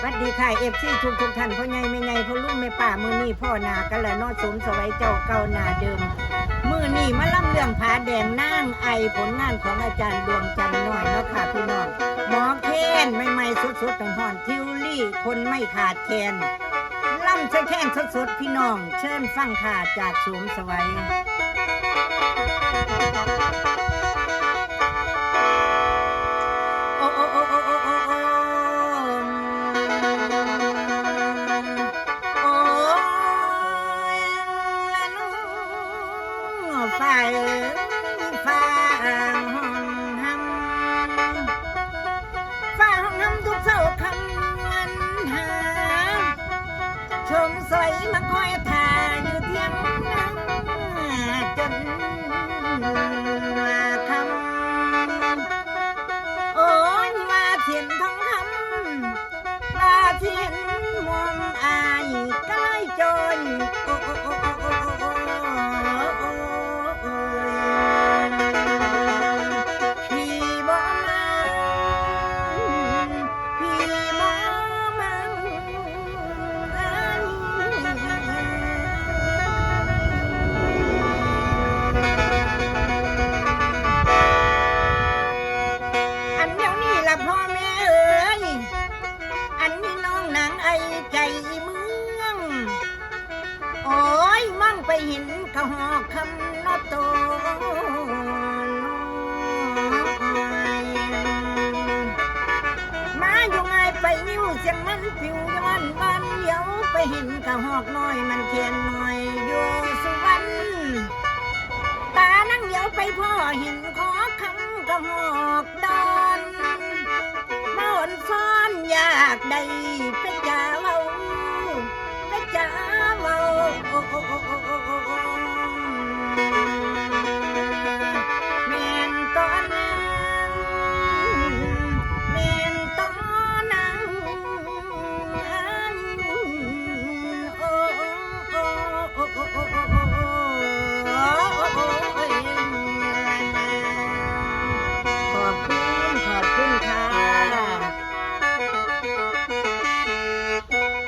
สวัสดีค่ะFCทุกท่านพ่อใหญ่แม่ใหญ่พ่อลุงแม่ป้ามื้อนี้พ่อนากันและนอสมสวัยเจ้าเก่านาเดิมมื้อนี้มาล่ำเรื่องผาแดงนางไอผลงานของอาจารย์ดวงจันทร์น้อยเนาะค่ะพี่น้องหมอเคนใหม่ๆสดๆเป็นห่อนทิวลี่คนไม่ขาดแคลนล่ำใส่แค้นสดๆพี่น้องเชิญฟังค่ะจากสมสวัยโอ้โอ้โอ้โอ้โอ้โอ้ฝ่ายฝ่าห้องห้ำฝ่าห้องห้ำทุกเช้าคำเงินหาชมสวยมาคอยท่าอยู่เที่ยงนั้นจนคำโอ้ยมาเทียนทองคำมาเทียนมอมอายก็เลยจนโอ้โอ้โอ้โอ้โอ้พ่อแม่เอ๋ยอันนี้น้องนางไอใจเมืองโอ้ยมั่งไปเห็นกะหอกคำนอโตมาอยู่ไงไปนิ้วเสียงมันผิวย้อนบ้านเดียวไปเห็นกะหอกน้อยมันเขียนหน่อยอยู่สุวรรณตานั่งเดียวไปพ่อเห็นขอคำกะหอกดอนมาอ่อนซ้อนอยากได้เป็นจ่าเว้าเป็นจ่าเว้าโอ้โอ้โอ้โอ้โอ้